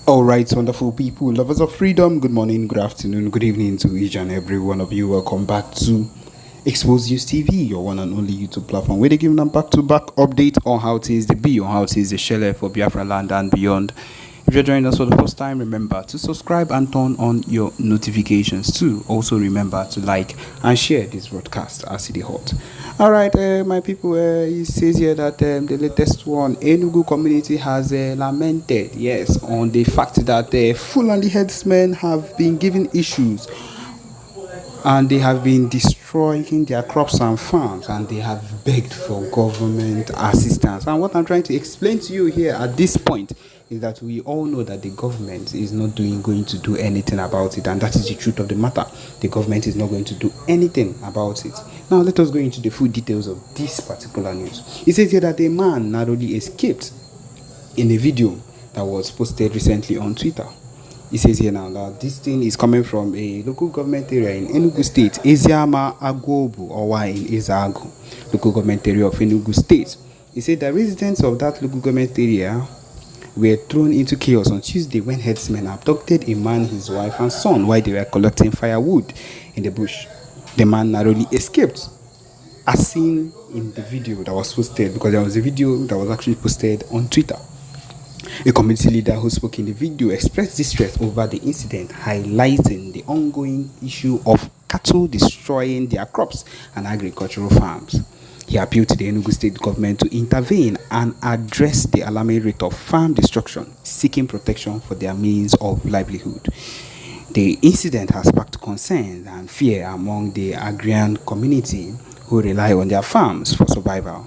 All right, wonderful people, lovers of freedom. Good morning, good afternoon, good evening to each and every one of you. Welcome back to Expose News TV, your one and only YouTube platform, where they give them back-to-back update on how things they be, on how things they share for Biafra land and beyond. If you're joining us for the first time, remember to subscribe and turn on your notifications too. Also remember to like and share this broadcast as it is hot. All right, my people, it says here that the latest one, Enugu community has lamented, yes, on the fact that Fulani headsmen have been given issues and they have been destroying their crops and farms, and they have begged for government assistance. And what I'm trying to explain to you here at this point is that we all know that the government is not going to do anything about it, and that is the truth of the matter. The government is not going to do anything about it. Now let us go into the full details of this particular news. It says here that a man narrowly escaped in a video that was posted recently on Twitter. It says here now that this thing is coming from a local government area in Enugu State, Eziama Agwobu, or in Ezago, local government area of Enugu State. He said that residents of that local government area were thrown into chaos on Tuesday when herdsmen abducted a man, his wife, and son while they were collecting firewood in the bush. The man narrowly escaped, as seen in the video that was posted, because there was a video that was actually posted on Twitter. A community leader who spoke in the video expressed distress over the incident, highlighting the ongoing issue of cattle destroying their crops and agricultural farms. He appealed to the Enugu state government to intervene and address the alarming rate of farm destruction, seeking protection for their means of livelihood. The incident has sparked concern and fear among the agrarian community who rely on their farms for survival.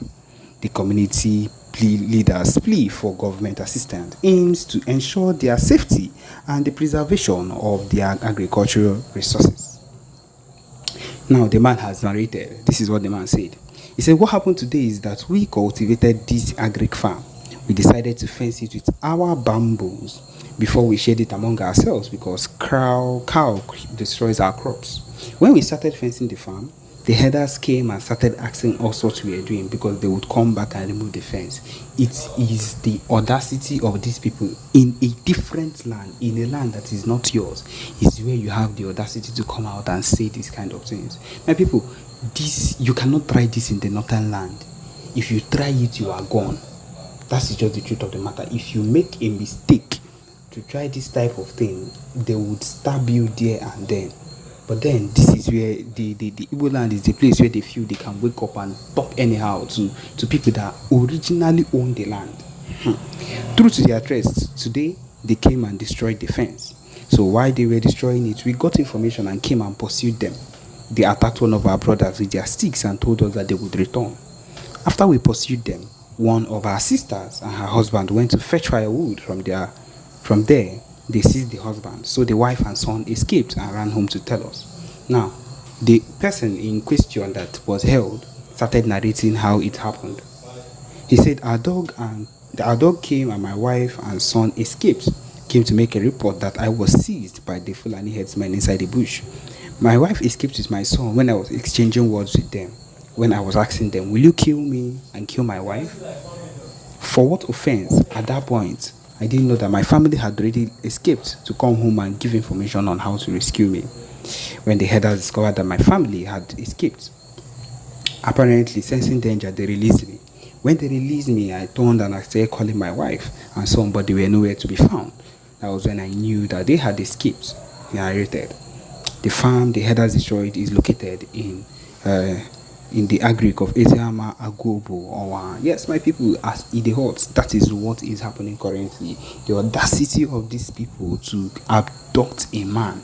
The community leaders' plea for government assistance aims to ensure their safety and the preservation of their agricultural resources. Now, the man has narrated. This is what the man said. He said, what happened today is that we cultivated this agric farm. We decided to fence it with our bamboos before we shared it among ourselves because cow destroys our crops. When we started fencing the farm, the herders came and started asking us what we were doing because they would come back and remove the fence. It is the audacity of these people in a different land, in a land that is not yours, is where you have the audacity to come out and say these kind of things. My people, you cannot try this in the northern land. If you try it, you are gone. That's just the truth of the matter. If you make a mistake to try this type of thing, they would stab you there and then. But then this is where the Igbo land is the place where they feel they can wake up and talk anyhow to people that originally own the land. True to their trust, today they came and destroyed the fence. So while they were destroying it, we got information and came and pursued them. They attacked one of our brothers with their sticks and told us that they would return. After we pursued them, one of our sisters and her husband went to fetch firewood from there. They seized the husband, so the wife and son escaped and ran home to tell us. Now, the person in question that was held started narrating how it happened. He said, our dog came and my wife and son escaped, came to make a report that I was seized by the Fulani headsmen inside the bush. My wife escaped with my son when I was exchanging words with them. When I was asking them, will you kill me and kill my wife? For what offense? At that point, I didn't know that my family had already escaped to come home and give information on how to rescue me. When the herders discovered that my family had escaped, apparently sensing danger, they released me. When they released me, I turned and I started calling my wife and son, but they were nowhere to be found. That was when I knew that they had escaped. He narrated. The farm the herders destroyed is located in the agric of Eziama Agwobu. Yes, my people, as Idehot, that is what is happening currently. The audacity of these people to abduct a man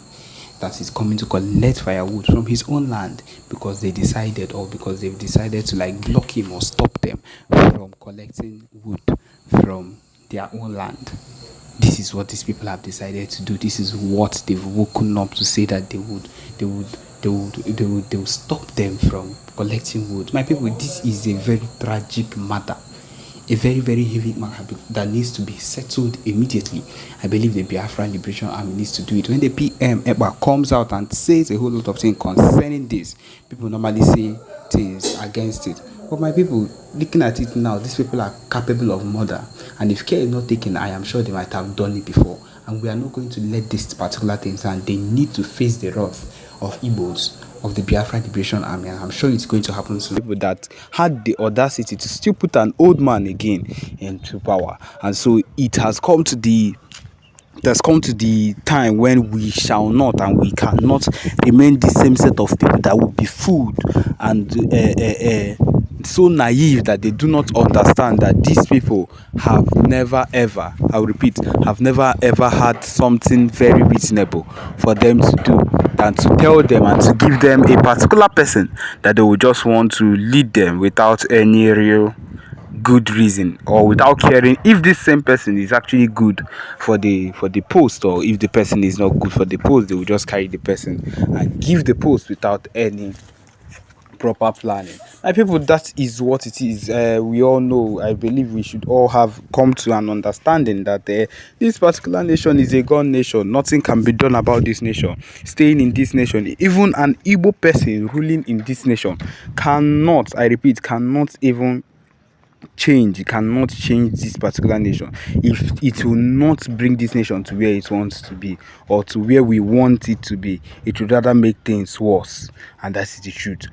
that is coming to collect firewood from his own land because they've decided to like block him or stop them from collecting wood from their own land. This is what these people have decided to do. This is what they've woken up to say that they will stop them from collecting wood. My people, this is a very tragic matter, a very, very heavy matter that needs to be settled immediately. I believe the Biafra Liberation Army needs to do it. When the PM Ekpa comes out and says a whole lot of things concerning this, people normally say things against it. But my people, looking at it now, these people are capable of murder, and if care is not taken, I am sure they might have done it before. and we are not going to let this particular thing stand. They need to face the wrath of Igbos, of the Biafra Liberation Army, and I'm sure it's going to happen soon. People that had the audacity to still put an old man again into power, and so it has come to the time when we shall not and we cannot remain the same set of people that will be fooled and so naive that they do not understand that these people have never ever, I'll repeat, have never ever had something very reasonable for them to do than to tell them and to give them a particular person that they will just want to lead them without any real good reason, or without caring if this same person is actually good for the post, or if the person is not good for the post. They will just carry the person and give the post without any proper planning. My people, that is what it is. We all know, I believe we should all have come to an understanding that this particular nation is a gun nation. Nothing can be done about this nation staying in this nation. Even an Igbo person ruling in this nation cannot, I repeat, cannot even change. It cannot change this particular nation if it will not bring this nation to where it wants to be, or to where we want it to be. It would rather make things worse, and that's the truth.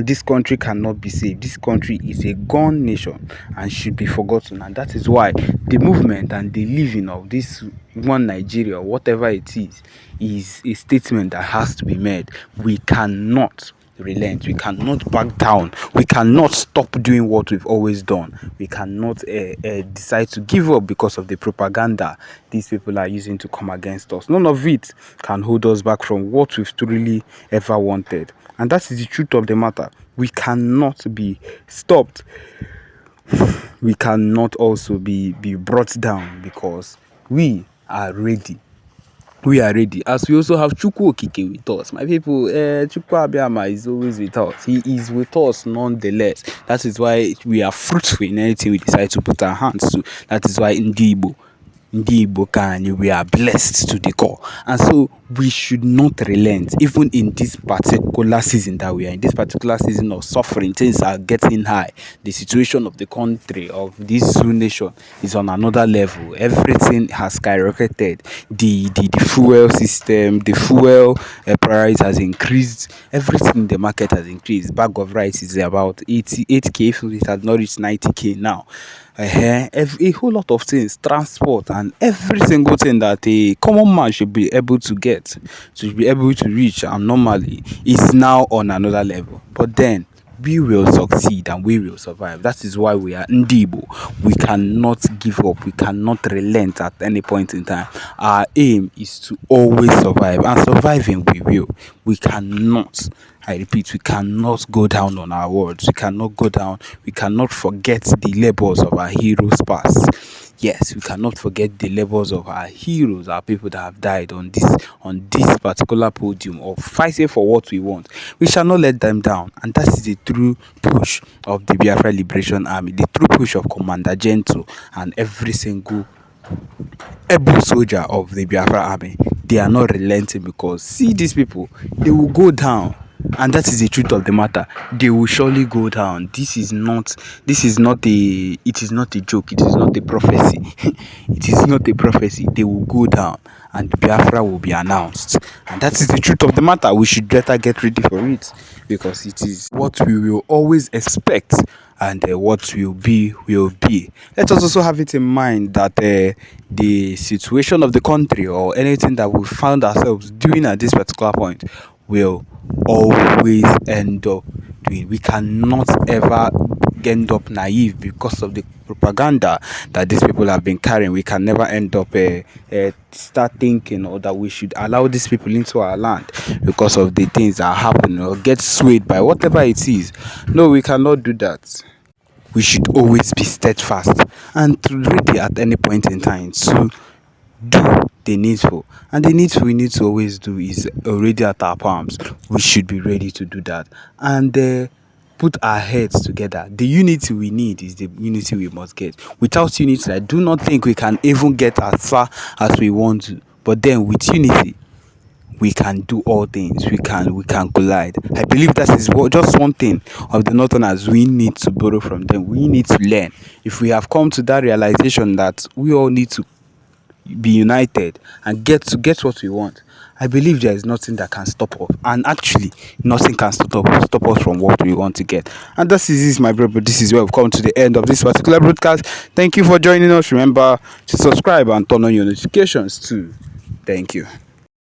This country cannot be saved. This country is a gone nation and should be forgotten, and that is why the movement and the living of this one Nigeria, whatever it is a statement that has to be made. We cannot relent. We cannot back down. We cannot stop doing what we've always done. We cannot decide to give up because of the propaganda these people are using to come against us. None of it can hold us back from what we've truly ever wanted, and that is the truth of the matter. We cannot be stopped. We cannot also be brought down, because we are ready. We are ready. As we also have Chukwu Okike with us. My people, Chukwu Abiyama is always with us. He is with us nonetheless. That is why we are fruitful in anything we decide to put our hands to. That is why in Igbo Kanye, we are blessed to the core. And so we should not relent, even in this particular season that we are in, this particular season of suffering. Things are getting high. The situation of the country, of this nation, is on another level. Everything has skyrocketed. The fuel system, the fuel price has increased. Everything in the market has increased. Bag of rice is about 88k, if it has not reached 90k now. A whole lot of things, transport, and every single thing that a common man should be able to get, should be able to reach, and normally is now on another level. But then we will succeed and we will survive. That is why we are Ndibo. We cannot give up. We cannot relent at any point in time. Our aim is to always survive, and surviving we will. We cannot, I repeat, we cannot go down on our words. We cannot go down. We cannot forget the labors of our heroes past. Yes, we cannot forget the labors of our heroes, our people that have died on this particular podium of fighting for what we want. We shall not let them down, and that is the true push of the Biafra Liberation Army, the true push of Commander Gento and every single able soldier of the Biafra Army. They are not relenting, because see, these people, they will go down. And that is the truth of the matter. They will surely go down. It is not a joke. It is not a prophecy. It is not a prophecy. They will go down, and Biafra will be announced. And that is the truth of the matter. We should better get ready for it, because it is what we will always expect, and what will be will be. Let us also have it in mind that the situation of the country, or anything that we found ourselves doing at this particular point, will always end up doing. We cannot ever end up naive because of the propaganda that these people have been carrying. We can never end up start thinking, or that we should allow these people into our land because of the things that happen, or get swayed by whatever it is. No, we cannot do that. We should always be steadfast and ready at any point in time to do the needful. And the needful we need to always do is already at our palms. We should be ready to do that, and put our heads together. The unity we need is the unity we must get. Without unity, I do not think we can even get as far as we want to. But then with unity, we can do all things. We can collide. I believe that is just one thing of the Northerners we need to borrow from them. We need to learn. If we have come to that realization that we all need to be united and get what we want, I believe there is nothing that can stop us, and actually nothing can stop us from what we want to get. And this, my brother, this is where we've come to the end of this particular broadcast. Thank you for joining us. Remember to subscribe and turn on your notifications too. Thank you.